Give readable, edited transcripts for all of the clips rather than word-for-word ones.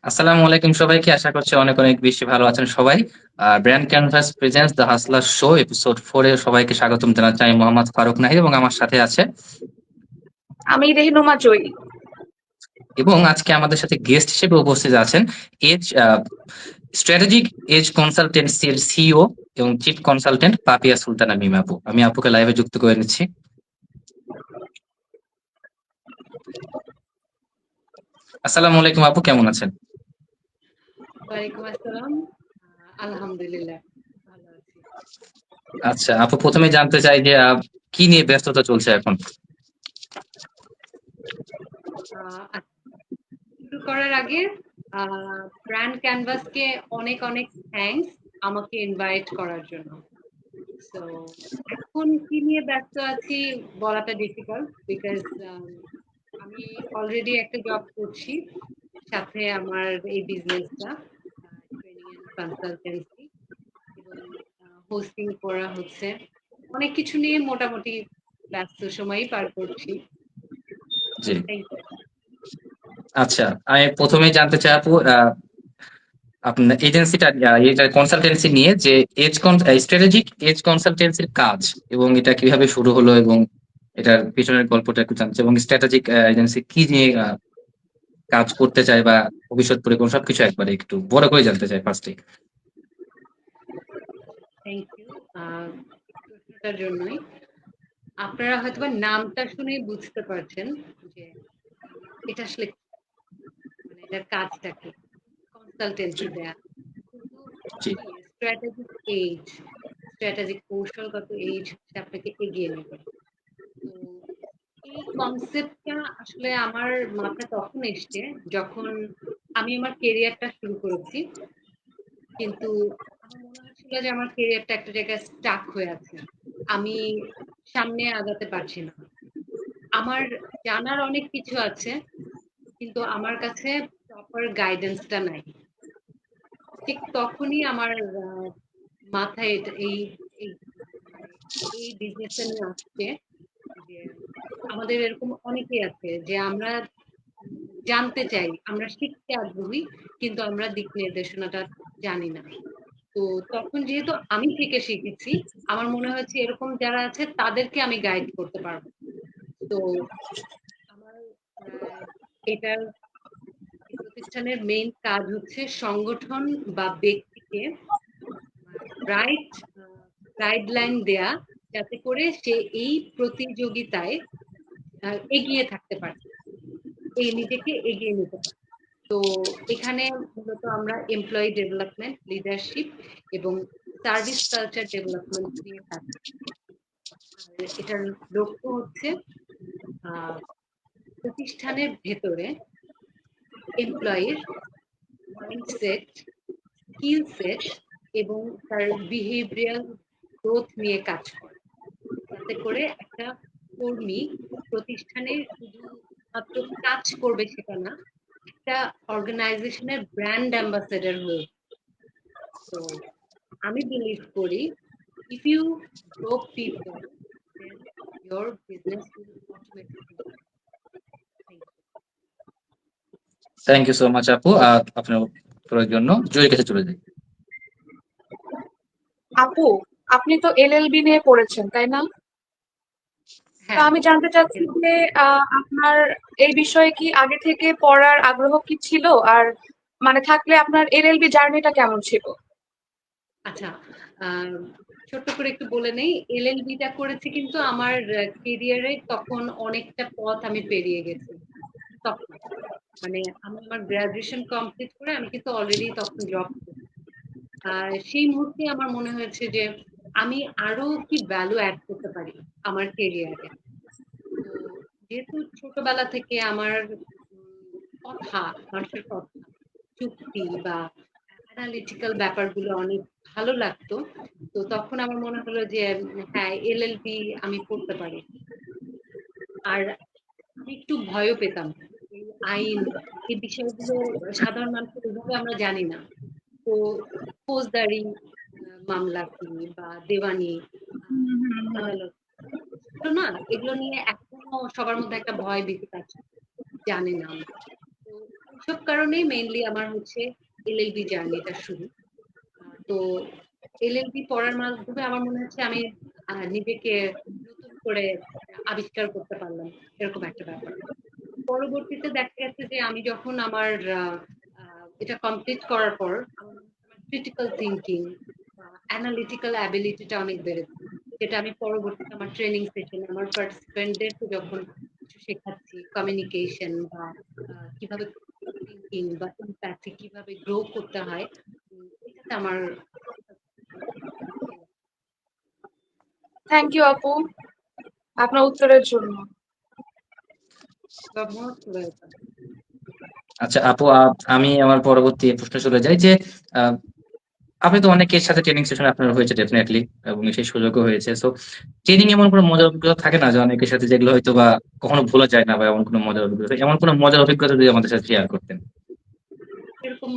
আসসালামু আলাইকুম সবাইকে। আশা করছি অনেক অনেক বেশি ভালো আছেন সবাই। Brand canvas presents the hustler show episode 4 এ সবাইকে স্বাগতম জানাচ্ছি। আমি মোহাম্মদ ফারুক নাহিদ এবং আমার সাথে আছে আমি রেহনুমা জয়ী। এবং আজকে আমাদের সাথে গেস্ট হিসেবে উপস্থিত আছেন এজ স্ট্র্যাটেজিক এজ কনসালটেন্সির সিইও এবং চিফ কনসালটেন্ট পাপিয়া সুলতানা মিম আপু। আমি আপুকে লাইভে যুক্ত করে নিচ্ছি। আসসালামু আলাইকুম আপু, কেমন আছেন? ওয়ালাইকুম আসসালাম। আলহামদুলিল্লাহ ভালো আছি। আচ্ছা আপু, প্রথমে জানতে চাই যে কি নিয়ে ব্যস্ততা চলছে এখন? শুরু করার আগে ব্র্যান্ড ক্যানভাসকে অনেক অনেক থ্যাঙ্কস আমাকে ইনভাইট করার জন্য। সো এখন কি নিয়ে ব্যস্ত আছি বলাটা ডিফিকাল্ট, বিকজ আমি অলরেডি একটা জব করছি, সাথে আমার এই বিজনেসটা ট্রেনিং এন্ড কনসালটেন্সি এবং হোস্টিং করা হচ্ছে। অনেক কিছু নিয়ে মোটামুটি ব্যস্ত সময়ই পার করছি। জি, থ্যাংক ইউ। আচ্ছা। আমি প্রথমেই জানতে চাই আপু, আপনার এজেন্সিটা এটা কনসালটেন্সি নিয়ে যে স্ট্র্যাটেজিক এজ কনসালটেন্সির কাজ এবং এটা কিভাবে শুরু হলো এবং এটার পিছনের গল্পটা একটু জানতে চাই, এবং স্ট্র্যাটেজিক এজেন্সি কি নিয়ে কাজ করতে চায় বা ভবিষ্যৎ পরিকল্পনা সবকিছু একবারে একটু বড় করে জানতে চাই ফার্স্টে। থ্যাংক ইউ প্রশ্নটার জন্যই। আপনারা হয়তোবা নামটা শুনেই বুঝতে পারছেন যে এটা আসলে মানে এটার কাজটা কি, কনসালটেন্সি দেয়া। কিন্তু জি, স্ট্র্যাটেজিক এইজ, স্ট্র্যাটেজিক কৌশলগত এইজ হচ্ছে আপনাকে এগিয়ে নেবে। তো এই কনসেপ্টটা আসলে আমার মাথায় তখন এসছে যখন আমি আমার কেরিয়ারটা শুরু করেছি, কিন্তু আমার মনে হচ্ছিল যে আমার কেরিয়ারটা একটা জায়গায় স্টাক হয়ে আছে, আমি সামনে আগাতে পারছি না। আমার জানার অনেক কিছু আছে, কিন্তু আমার কাছে প্রপার গাইডেন্সটা নাই। ঠিক তখনই আমার মাথায় এই এই মানে এই বিজনেসটা নিয়ে আসছে যে আমাদের এরকম অনেকেই আছে যে আমরা জানতে চাই, আমরা শিখতে আগ্রহী, কিন্তু আমরা দিক নির্দেশনাটা জানি না। তো তখন যেহেতু আমি থেকে শিখেছি, আমার মনে হয়েছে এরকম যারা আছে তাদেরকে আমি গাইড করতে পারবো। তো আমার এটার এই প্রতিষ্ঠানের মেইন কাজ হচ্ছে সংগঠন বা ব্যক্তিকে রাইট গাইডলাইন দেয়া, যাতে করে সে এই প্রতিযোগিতায় এগিয়ে থাকতে পারে, এই নিজেকে এগিয়ে নিতে পারে। তো এখানে মূলত আমরা এমপ্লয়ি ডেভেলপমেন্ট, লিডারশিপ এবং সার্ভিস কালচার ডেভেলপমেন্ট নিয়ে কাজ করি। আর এটার লক্ষ্য হচ্ছে আহ, প্রতিষ্ঠানের ভেতরে এমপ্লয়ির মাইন্ডসেট, স্কিল সেট এবং তার বিহেভিয়ারাল গ্রোথ নিয়ে কাজ করে, যাতে করে একটা কর্মী প্রতিষ্ঠানে শুধু মাত্র কাজ করবে সেটা না, একটা অর্গানাইজেশনের ব্র্যান্ড অ্যাম্বাসেডর হয়ে। তো আমি বিলিভ করি, if you grow people, then your business will automatically. Thank you. Thank you so much আপু। আপনার উত্তরের জন্য জয়ের কাছে চলে যাই। আপু, আপনি তো এলএলবি নিয়ে পড়েছেন তাই না? তো হ্যাঁ, আমি জানতে চাচ্ছি যে আপনার এই বিষয়ে কি আগে থেকে পড়ার আগ্রহ কি ছিল? আর মানে থাকলে আপনার এলএলবি জার্নিটা কেমন ছিল? আচ্ছা। আহ, ছোট্ট করে একটু বলে নেই, এলএলবিটা করেছি কিন্তু আমার কেরিয়ারে তখন অনেকটা পথ আমি পেরিয়ে গেছি। তখন মানে আমি আমার গ্রাজুয়েশন কমপ্লিট করে আমি কিন্তু অলরেডি তখন জব করি। সেই মুহূর্তে আমার মনে হয়েছে যে আমি আরো কি ভ্যালু অ্যাড করতে পারি আমার কেরিয়ারে। তো যেহেতু ছোটবেলা থেকে আমার কথা, মানুষের কথা, যুক্তি বা অ্যানালিটিক্যাল ব্যাপারগুলো অনেক ভালো লাগতো, তো তখন আমার মনে হলো যে হ্যাঁ, এলএলবি আমি পড়তে পারি। আর আমি একটু ভয়ও পেতাম, এই আইন, এই বিষয়গুলো সাধারণ মানুষের ওইভাবে আমরা জানি না। তো ফৌজদারি মামলা কি বা দেওয়ানি আদালত, এগুলো না, এগুলো নিয়ে এখনো সবার মধ্যে একটা ভয় ভীতি কাজ করে, জানে না আমরা। তো এইসব কারণেই মেইনলি আমার হচ্ছে এলএলবি জার্নিটা শুরু। তো এলএলবি পড়ার মাধ্যমে আমার মনে হচ্ছে আমি নিজেকে নতুন করে আবিষ্কার করতে পারলাম, এরকম একটা ব্যাপার। পরবর্তীতে দেখা গেছে যে আমি যখন আমার এটা কমপ্লিট করার পর আমার ক্রিটিক্যাল থিঙ্কিং বা অ্যানালিটিক্যাল অ্যাবিলিটিটা অনেক বেড়েছে, যেটা আমি পরবর্তীতে আমার ট্রেনিং সেশনে আমার পার্টিসিপেন্টদেরকে যখন কিছু শেখাচ্ছি, কমিউনিকেশন বা কিভাবে থিঙ্কিং বা এমপ্যাথি কিভাবে গ্রো করতে হয়, এটাতে আমার থ্যাংক ইউ আপু আপনার উত্তরের জন্য। ব্যবহার করে যেতাম। আচ্ছা আপু, আমি আমার পরবর্তী প্রশ্ন চলে যাই যে আহ, আপনি তো অনেকের সাথে ট্রেনিং সেশন আপনার হয়েছে ডেফিনেটলি, এবং সেই সুযোগও হয়েছে। সো ট্রেনিং এমন কোনো মজার অভিজ্ঞতা থাকে না যে অনেকের সাথে যেগুলো হয়তো বা কখনো ভোলা যায় না, বা এমন কোনো মজার অভিজ্ঞতা, এমন কোনো মজার অভিজ্ঞতা যদি আমাদের সাথে শেয়ার করতেন। এরকম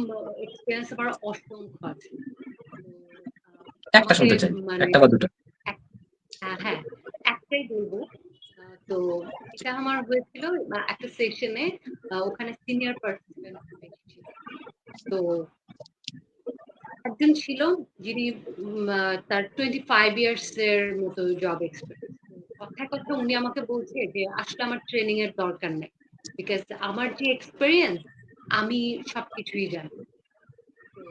এক্সপিরিয়েন্স আমার অসংখ্য আছে। তো একটা আমাকে শুনতে চাই, মানে একটা বা দুটো। হ্যাঁ, একটাই বলবো। তো এটা আমার হয়েছিল একটা সেশনে, ওখানে সিনিয়র পার্টিসিপেন্ট বেশি ছিল। তো একজন ছিল যিনি তার 25 ইয়ার্স এর মতো জব এক্সপিরিয়েন্স। কথায় কথা উনি আমাকে বলছে যে আসলে আমার ট্রেনিং এর দরকার নেই, বিকজ আমার যে এক্সপিরিয়েন্স আমি সবকিছুই জানি। তো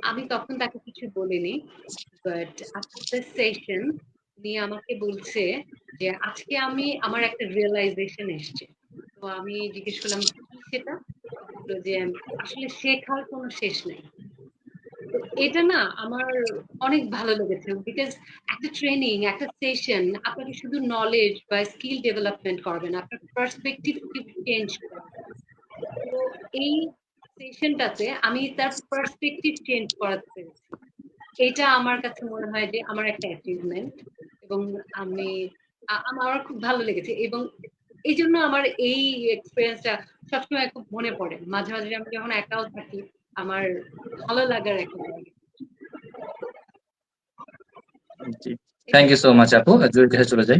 আমি তখন তাকে কিছু বলিনি, বাট আফটার দিস সেশন উনি আমাকে বলছে যে আজকে আমি আমার একটা রিয়েলাইজেশন এসছে। তো আমি জিজ্ঞেস করলাম কি সেটা? তো বললো যে আসলে শেখার কোনো শেষ নেই। তো এটা না আমার অনেক ভালো লেগেছে, বিকজ একটা ট্রেনিং, একটা সেশন আপনাকে শুধু নলেজ বা স্কিল ডেভেলপমেন্ট করবে না, আপনার পার্সপেক্টিভ চেঞ্জ করবে। তো এই সেশনটাতে আমি তার পার্সপেক্টিভ চেঞ্জ করাতে পেরেছি। এটা আমার কাছে মনে হয় যে আমার একটা অ্যাচিভমেন্ট, এবং আমি আমার খুব ভালো লেগেছে, এবং এই জন্য আমার এই এক্সপিরিয়েন্সটা সবসময় খুব মনে পড়ে। মাঝে মাঝে আমি যখন একাও থাকি আমার ভালো লাগার একটা জায়গা। জি, থ্যাংক এটাই। ইউ সো মাচ আপু, জুয়ের কাছে চলে যাই।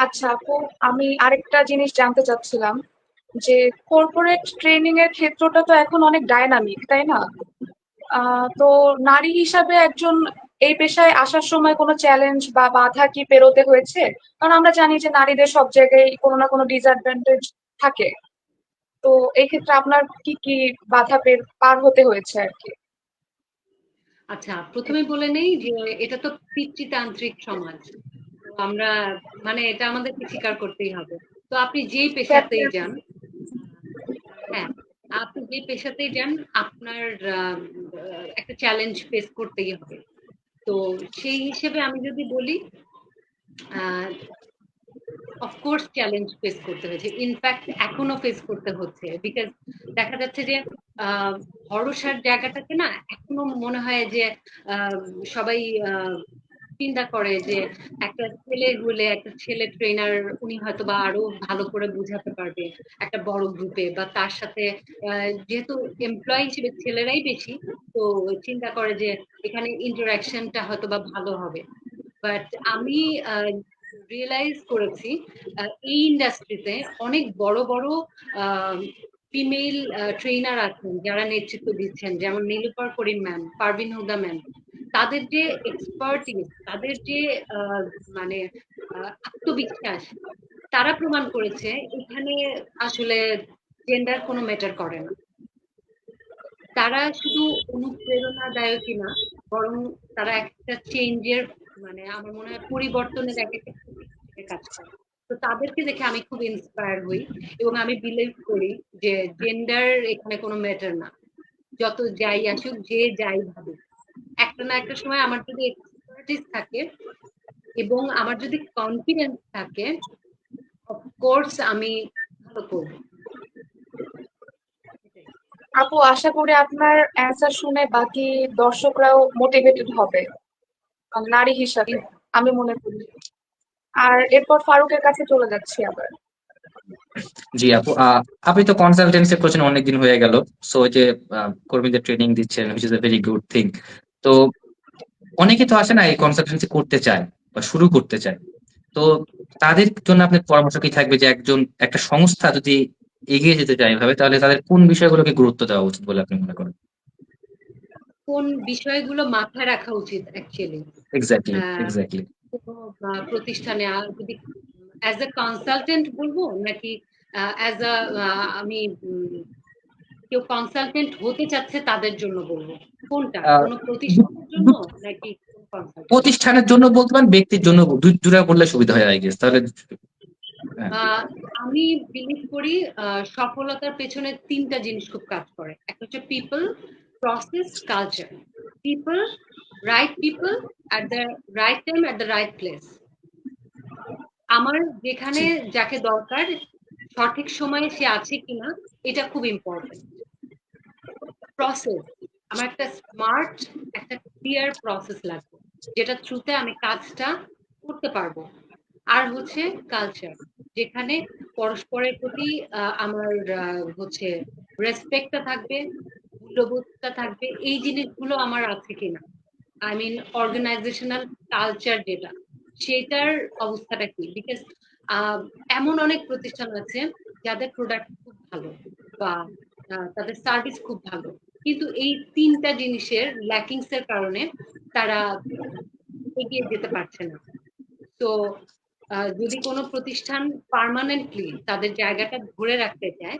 আচ্ছা আপু, আমি আরেকটা জিনিস জানতে চাচ্ছিলাম যে কর্পোরেট ট্রেনিং এর ক্ষেত্রটা তো এখন অনেক ডায়নামিক, তাই না? তো নারী হিসাবে একজন এই পেশায় আসার সময় কোনো চ্যালেঞ্জ বা বাধা কি পেরোতে হয়েছে? কারণ আমরা জানি যে নারীদের সব জায়গায় কোনো না কোনো ডিসঅ্যাডভান্টেজ থাকে। তো এই ক্ষেত্রে আপনার কি কি বাধা পার হতে হয়েছে আর কি? আচ্ছা, প্রথমে বলে নেই যে এটা তো পিতৃতান্ত্রিক সমাজ। তো আমরা মানে এটা আমাদেরকে স্বীকার করতেই হবে। তো আপনি যেই পেশাতেই যান, হ্যাঁ, আপনি যে পেশাতেই যান আপনার একটা চ্যালেঞ্জ ফেস করতেই হবে। তো সেই হিসেবে আমি যদি বলি, অফকোর্স চ্যালেঞ্জ ফেস করতে হয়েছে, ইনফ্যাক্ট এখনো ফেস করতে হচ্ছে, বিকজ দেখা যাচ্ছে যে ভরসার জায়গাটাকে না এখনো মনে হয় যে আহ, সবাই চিন্তা করে যে একটা ছেলে হলে, একটা ছেলে ট্রেনার উনি হয়তো বা আরো ভালো করে বুঝাতে পারবে একটা বড় গ্রুপে, বা তার সাথে যেহেতু এমপ্লয়ি হিসেবে ছেলেরাই বেশি, তো চিন্তা করে যে এখানে ইন্টারাকশনটা হয়তো বা ভালো হবে। বাট আমি রিয়েলাইজ করেছি এই ইন্ডাস্ট্রিতে অনেক বড় বড় ফিমেল ট্রেনার আছেন যারা নেতৃত্ব দিচ্ছেন, যেমন নীলুফার করিম ম্যাম, পারভিন হুদা ম্যাম। তাদের যে এক্সপার্টিস, তাদের যে আহ, মানে আত্মবিশ্বাস, তারা প্রমাণ করেছে এখানে আসলে জেন্ডার কোনো ম্যাটার করে না। তারা শুধু অনুপ্রেরণাদায়কই না, বরং তারা একটা চেঞ্জের মানে আমার মনে হয় পরিবর্তনের এক একটা প্রতীক হিসেবে কাজ করে। তো তাদেরকে দেখে আমি খুব ইন্সপায়ার হই, এবং আমি বিলিভ করি যে জেন্ডার এখানে কোনো ম্যাটার না। যত যাই আসুক, যে যাই ভাবে, একটা না একটা সময় আমার যদি এক্সপার্টিস থাকে এবং আমার যদি কনফিডেন্স থাকে, অফকোর্স আমি ভালো করবো। এটাই। আপু, আশা করি আপনার অ্যান্সার শুনে বাকি দর্শকরাও মোটিভেটেড হবে নারী হিসাবে, আমি মনে করি। আর এরপর ফারুকের কাছে চলে যাচ্ছি আবার। জি আপু, আপনি তো কনসালটেন্সি করছেন অনেকদিন হয়ে গেল। সো ওই যে কর্মীদের ট্রেনিং দিচ্ছেন, which is a very good thing. তো অনেকে তো আসে না এই কনসালটেন্সি করতে চায় বা শুরু করতে চায়। তো তাদের জন্য আপনার পরামর্শ কি থাকবে যে একজন একটা সংস্থা যদি এগিয়ে যেতে চায় এভাবে, তাহলে তাদের কোন বিষয়গুলোকে গুরুত্ব দেওয়া উচিত বলে আপনি মনে করেন? কোন বিষয়গুলো মাথায় রাখা উচিত অ্যাকচুয়ালি এক্স্যাক্টলি, এক্স্যাক্টলি। কোনো প্রতিষ্ঠানে যদি অ্যাজ এ কনসালটেন্ট বলবো নাকি অ্যাজ আ আমি কেউ কনসালটেন্ট হতে চাচ্ছে তাদের জন্য বলবো, কোনটা কোনো প্রতিষ্ঠানের জন্য নাকি কনসালটেন্ট? প্রতিষ্ঠানের জন্য বলতে পারেন, ব্যক্তির জন্য দুটা বললে সুবিধা হয় আই গেস, তাহলে হ্যাঁ। আমি বিলিভ করি সফলতার পেছনে তিনটা জিনিস খুব কাজ করে। একটা হচ্ছে people, process, culture. People, right people at the right time at the right place. আমার যেখানে জি, যাকে দরকার সঠিক সময়ে সে আছে কিনা, এটা খুব ইম্পর্টেন্ট। প্রসেস, আমার একটা স্মার্ট, একটা ক্লিয়ার প্রসেস লাগবে যেটা থ্রুতে আমি কাজটা করতে পারবো। আর হচ্ছে কালচার, যেখানে পরস্পরের প্রতি আমার হচ্ছে রেসপেক্টটা থাকবে, মূল্যবোধটা থাকবে। এই জিনিসগুলো আমার আছে কিনা, আই মিন অর্গানাইজেশনাল কালচার যেটা, সেটার অবস্থাটা কি? বিকজ এমন অনেক প্রতিষ্ঠান আছে যাদের প্রোডাক্ট খুব ভালো বা তাদের সার্ভিস খুব ভালো, কিন্তু এই তিনটা জিনিসের ল্যাকিংস এর কারণে তারা এগিয়ে যেতে পারছে না। তো যদি কোনো প্রতিষ্ঠান পার্মানেন্টলি তাদের জায়গাটা ধরে রাখতে চায়,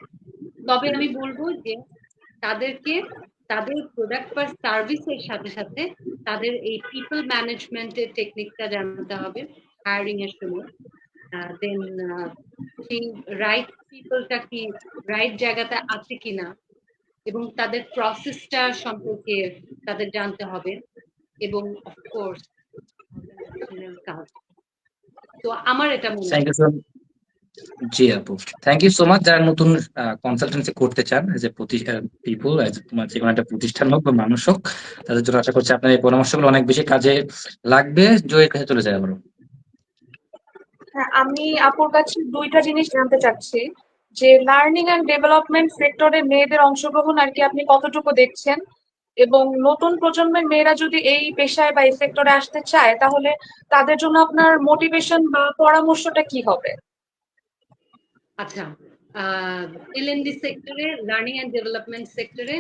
তবে আমি বলবো যে তাদেরকে তাদের প্রোডাক্ট বা সার্ভিসের সাথে সাথে তাদের এই পিপল ম্যানেজমেন্টের টেকনিকটা জানতে হবে হায়ারিং এর সময়। দেন সেই রাইট পিপলটা কি রাইট জায়গাতে আছে কিনা, এবং তাদের প্রসেসটা সম্পর্কে তাদের জানতে হবে, এবং অফকোর্স অর্গানাইজেশনাল কাজ। তো আমার এটা মনে থ্যাংক হয়। ইউ সো জি আপু, থ্যাংক ইউ সো মাচ। যারা নতুন কনসালটেন্সি করতে চান, যে পিপুল, তোমার যে কোনো একটা প্রতিষ্ঠান হোক বা মানুষ হোক, তাদের জন্য আশা করছি আপনার এই পরামর্শগুলো অনেক বেশি কাজে লাগবে। জয়ের কাছে চলে যায় আবারও। হ্যাঁ, আমি আপুর কাছে দুইটা জিনিস জানতে চাচ্ছি, যে লার্নিং এন্ড ডেভেলপমেন্ট সেক্টরে মেয়েদের অংশগ্রহণ আর কি আপনি কতটুকু দেখছেন, এবং নতুন প্রজন্মের মেয়েরা যদি এই পেশায় বা এই সেক্টরে আসতে চায় তাহলে তাদের জন্য আপনার মোটিভেশন বা পরামর্শটা কি হবে? আচ্ছা, এলএনডি সেক্টরে, লার্নিং এন্ড ডেভেলপমেন্ট সেক্টরে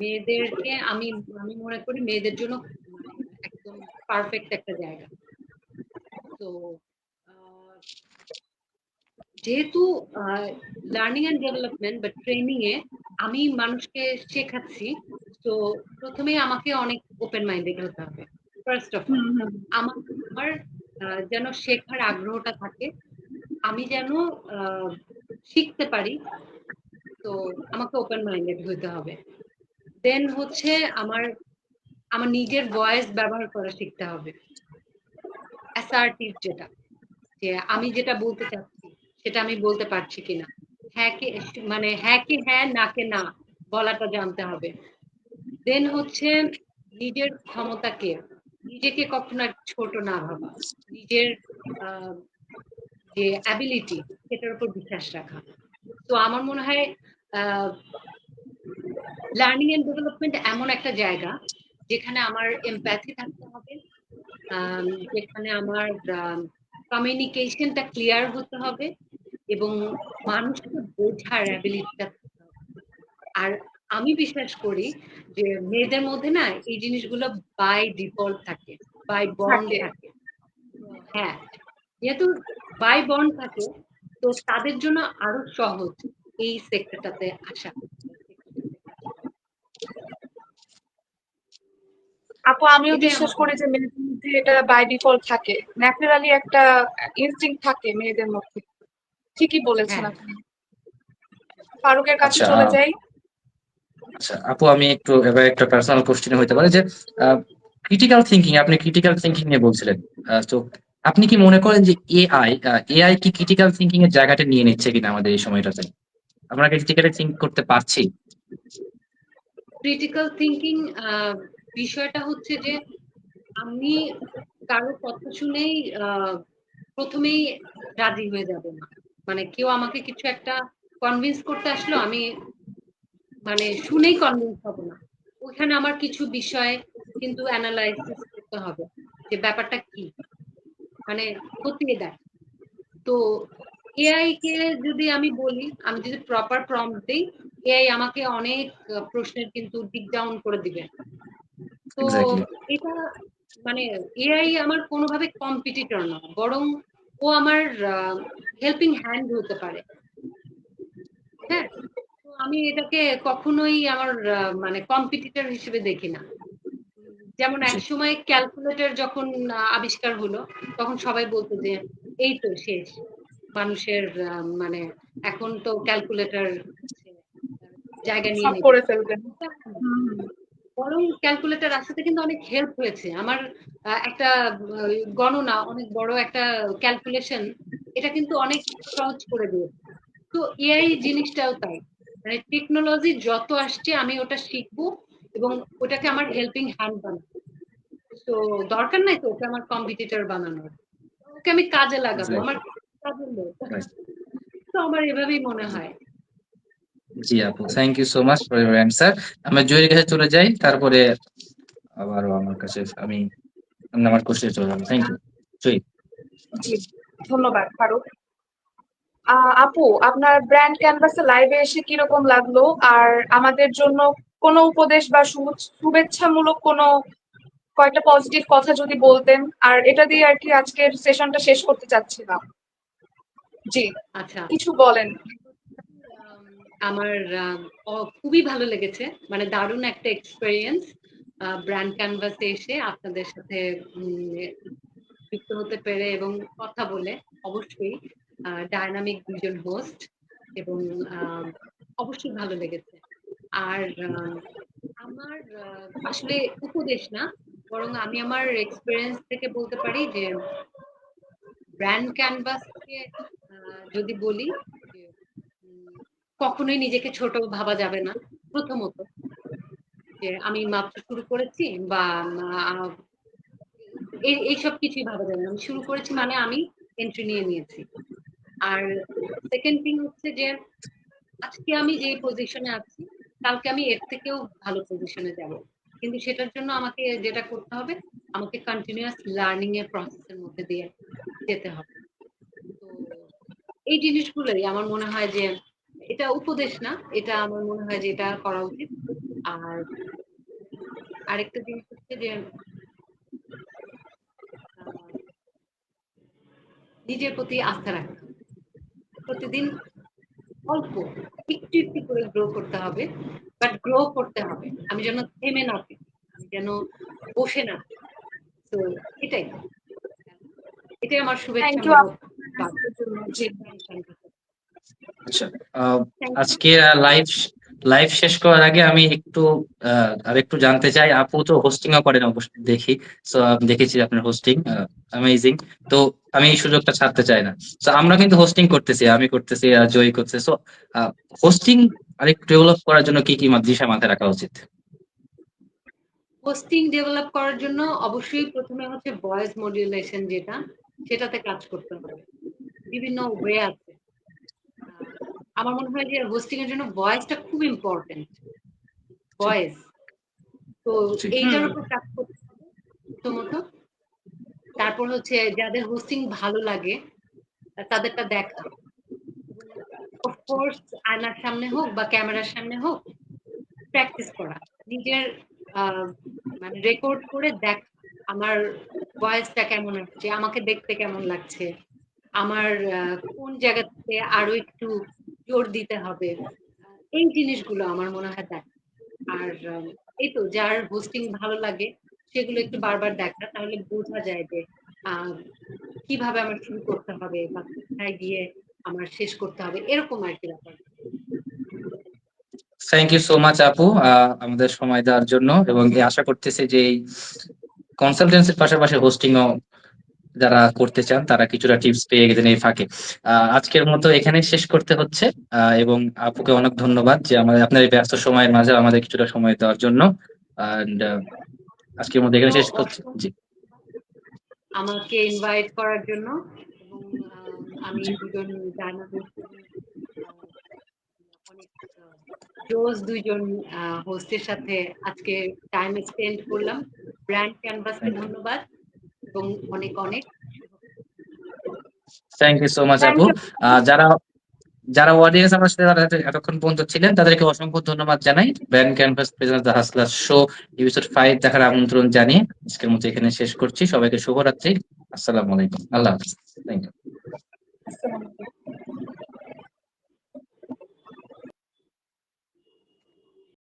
মেয়েদেরকে আমি আমি মনে করি মেয়েদের জন্য মানে একদম পারফেক্ট একটা জায়গা। তো যেহেতু লার্নিং এন্ড ডেভেলপমেন্ট বা ট্রেনিং এ আমি মানুষকে শেখাচ্ছি, তো প্রথমেই আমাকে অনেক ওপেন মাইন্ডেড হতে হবে। ফার্স্ট অফ অল হুম হুম। আমার আমার যেন শেখার আগ্রহটা থাকে, আমি যেন আহ, শিখতে পারি। তো আমাকে ওপেন মাইন্ডেড হতে হবে। দেন হচ্ছে আমার আমার নিজের ভয়েস ব্যবহার করা শিখতে হবে, অ্যাসার্টিভ যেটা, যে আমি যেটা বলতে চাচ্ছি সেটা আমি বলতে পারছি কিনা। হ্যাঁ কে মানে হ্যাঁ কে হ্যাঁ, না কে না বলাটা জানতে হবে। দেন হচ্ছে নিজের ক্ষমতাকে, নিজেকে কখনো ছোট না ভাবা, নিজের আহ, যে অ্যাবিলিটি সেটার উপর বিশ্বাস রাখা। তো আমার মনে হয় লার্নিং এন্ড ডেভেলপমেন্ট এমন একটা জায়গা যেখানে আমার এমপ্যাথি থাকতে হবে, যেখানে আমার কমিউনিকেশনটা ক্লিয়ার হতে হবে, এবং মানুষকে বোঝার অ্যাবিলিটিটা থাকতে হবে। আর আমি বিশ্বাস করি যে মেয়েদের মধ্যে না এই জিনিসগুলো বাই ডিফল্ট থাকে, বাই বর্ন থাকে। থাকে। তো হ্যাঁ, যেহেতু বাই বর্ন থাকে, তো তাদের জন্য আরো সহজ এই সেক্টরটাতে আসা, এই সেক্টরটাতে কাজ করা। আপু, আমিও এটাই বিশ্বাস আমার করি যে মেয়েদের মধ্যে এটা বাই ডিফল্ট থাকে, ন্যাচারালি একটা ইনস্টিংক্ট থাকে মেয়েদের মধ্যে। ঠিকই বলেছেন হ্যাঁ। আপনি। ফারুকের কাছে আচ্ছা, চলে যাই। আচ্ছা আপু, আমি একটু এবার একটা পার্সোনাল কোশ্চেন হতে পারে যে ক্রিটিক্যাল থিঙ্কিং, আপনি ক্রিটিক্যাল থিঙ্কিং নিয়ে বলছিলেন। তো আপনি কি মনে করেন যে এআই কি ক্রিটিক্যাল থিঙ্কিং এর জায়গাটা নিয়ে নিচ্ছে কিনা আমাদের এই সময়টাতে? আমরা ক্রিটিক্যালি থিঙ্ক করতে পারছি? ক্রিটিক্যাল থিঙ্কিং বিষয়টা হচ্ছে যে আমি কারো কথা শুনেই প্রথমেই রাজি হয়ে যাব না। মানে কেউ আমাকে কিছু একটা কনভিন্স করতে আসলো, আমি মানে শুনেই কনভিন্স হব না। ওখানে আমার কিছু বিষয় কিন্তু অ্যানালাইসিস করতে হবে, যে ব্যাপারটা কি, মানে খতিয়ে দেখ। তো এআই কে যদি আমি বলি, আমি যদি প্রপার প্রম্পট দিই, এআই আমাকে অনেক প্রশ্নের কিন্তু ডিপ ডাউন করে দিবে। তো এক্স্যাক্টলি। এটা মানে এআই আমার কোনোভাবে কম্পিটিটর না, বরং ও আমার হেল্পিং হ্যান্ড হতে পারে। হ্যাঁ, তো আমি এটাকে কখনোই আমার মানে কম্পিটিটর হিসেবে দেখি না। যেমন জি। একসময় ক্যালকুলেটর যখন আবিষ্কার হলো, তখন সবাই বলতো যে এই তো শেষ মানুষের মানে এখন তো ক্যালকুলেটর জায়গা নিয়ে সব নেবে। করে ফেলবেন। হুম হুম। বরং ক্যালকুলেটর আসাতে কিন্তু অনেক হেল্প হয়েছে আমার। একটা গণনা, অনেক বড় একটা ক্যালকুলেশন, এটা কিন্তু অনেক সহজ করে দিয়েছে। তো এআই জিনিসটাও তাই, মানে টেকনোলজি যত আসছে আমি ওটা শিখবো এবং ওটাকে আমার হেল্পিং হ্যান্ড বানাবো। তো দরকার নাই তো ওকে আমার কম্পিটিটর বানানোর, ওকে আমি কাজে লাগাবো, আমার এক্স্যাক্টলি। কাজের লোক। তো আমার এভাবেই মনে হয়। জি আপু, thank you so much for your answer. আমরা জয়ের কাছে চলে যাই, তারপরে আবারও আমার কাছে আমি আমার কোশ্চেন চলে যাবো। থ্যাংক ইউ জয়ী। জি, ধন্যবাদ ফারুক। আপু, আপনার ব্র্যান্ড ক্যানভাসে লাইভে এসে কিরকম লাগলো? আর আমাদের জন্য কোনো উপদেশ বা শুভেচ্ছামূলক কোনো কয়েকটা পজিটিভ কথা যদি বলতেন, আর এটা দিয়ে আর কি আজকের সেশনটা শেষ করতে চাচ্ছিলাম। জি, আচ্ছা, কিছু বলেন। আম, আমার খুবই ভালো লেগেছে, মানে দারুণ একটা এক্সপেরিয়েন্স ব্র্যান্ড ক্যানভাসে এসে আপনাদের সাথে যুক্ত হতে পেরে এবং কথা বলে। অবশ্যই ডায়নামিক দুজন হোস্ট, এবং আহ, অবশ্যই ভালো লেগেছে। আর আমার আসলে উপদেশ না, বরং আমি আমার এক্সপিরিয়েন্স থেকে বলতে পারি যে ব্র্যান্ড ক্যানভাসকে যদি বলি যে কখনোই নিজেকে ছোট ভাবা যাবে না। প্রথমত, যে আমি মাত্র শুরু করেছি বা আহ, এইসব কিছুই ভাবা যাবে না, আমি শুরু করেছি মানে আমি এন্ট্রি নিয়ে নিয়েছি। আর সেকেন্ড থিং হচ্ছে যে আজকে আমি যে পজিশনে আছি, কালকে আমি এর থেকেও ভালো পজিশনে যাব, কিন্তু সেটার জন্য আমাকে যেটা করতে হবে, আমাকে কন্টিনিউয়াস লার্নিং এর প্রসেসের মধ্যে দিয়ে যেতে হবে। তো এই জিনিসগুলোই আমার মনে হয় যে, এটা উপদেশ না, এটা আমার মনে হয় যে এটা করা উচিত। আর আরেকটা জিনিস হচ্ছে যে আহ, নিজের প্রতি আস্থা রাখতে হবে। প্রতিদিন অল্প একটু একটু করে গ্রো করতে হবে, বাট গ্রো করতে হবে, আমি যেন থেমে না থাকি, আমি যেন বসে না থাকি। তো এটাই এটাই আমার থ্যাংক ইউ শুভেচ্ছামূলক আপনার বার্তা। answer এর জন্য। জি। আচ্ছা, থ্যাংক ইউ। আজকে লাইভ লাইভ শেষ করার আগে আমি একটু আর একটু জানতে চাই, আপু তো হোস্টিং ও করেন অবশ্যই দেখি। তো আমি দেখেছি আপনার হোস্টিং অ্যামেজিং। তো আমি এই সুযোগটা ছাড়তে চাই না। তো আমরা কিন্তু হোস্টিং করতেছি, আমি করতেছি, জয়ী করতেছি। তো হোস্টিং আরেকটু ডেভেলপ করার জন্য কি কি দিশা মাথায় রাখা উচিত? হোস্টিং ডেভেলপ করার জন্য অবশ্যই প্রথমে হচ্ছে ভয়েস মডিউলেশন, যেটা সেটাতে কাজ করতে হবে। বিভিন্ন ওয়ে আছে। আহ, আমার মনে হয় যে হোস্টিং এর জন্য ভয়েসটা খুব ইম্পর্টেন্ট। জি। ভয়েস, তো জি। হুম। এইটার উপর কাজ করতে হবে প্রথমত। তারপর হচ্ছে যাদের হোস্টিং ভালো লাগে তাদেরটা দেখা, অফকোর্স আয়নার সামনে হোক বা ক্যামেরার সামনে হোক প্র্যাকটিস করা, নিজের আহ, মানে রেকর্ড করে দেখ আমার ভয়েসটা কেমন আসছে, আমাকে দেখতে কেমন লাগছে, আমার কোন জায়গাতে আরো একটু জোর দিতে হবে। এই জিনিসগুলো আমার মনে হয় দেখ। আর এই তো যার হোস্টিং ভালো লাগে সেগুলো একটু বারবার দেখা, তাহলে বোঝা যায় যে আহ, কিভাবে আমার শুরু করতে হবে বা কোথায় গিয়ে আমার শেষ করতে হবে, এরকম আর কি ব্যাপার। থ্যাংক ইউ সো মাচ আপু, আমাদের সময় দেওয়ার জন্য। এবং আশা করতেছি যে এই কনসালটেন্সির পাশাপাশি হোস্টিং ও যারা করতে চান তারা কিছুটা টিপস পেয়ে গেছেন এই ফাঁকে। আজকের মতো এখানে শেষ করতে হচ্ছে। এবং আপুকে অনেক ধন্যবাদ যে আমাদের আপনার এই ব্যস্ত সময়ের মাঝে আমাদের কিছুটা সময় দেওয়ার জন্য। এন্ড আজকের মতো এখানে আপনাকেও শেষ করছি। জি। অসংখ্য আমাকে ইনভাইট করার জন্য। এবং আমি জি। দুজন জার্নালিস্ট এবং অনেক জোস দুইজন হোস্টের সাথে আজকে টাইম স্পেন্ড করলাম। ব্র্যান্ড ক্যানভাসকে থ্যাংক ইউ। ধন্যবাদ এবং অনেক অনেক thank you so much thank আপু। ইউ। যারা যারা অডিয়েন্স আমার সাথে যারা এতক্ষণ পর্যন্ত ছিলেন তাদেরকে অসংখ্য ধন্যবাদ জানাই। Brand canvas presents the hustler show episode 5 দেখার আমন্ত্রণ জানিয়ে আজকের মতো এখানে শেষ করছি। সবাইকে শুভরাত্রি। আসসালামু আলাইকুম। আল্লাহ হাফেজ। Thank you.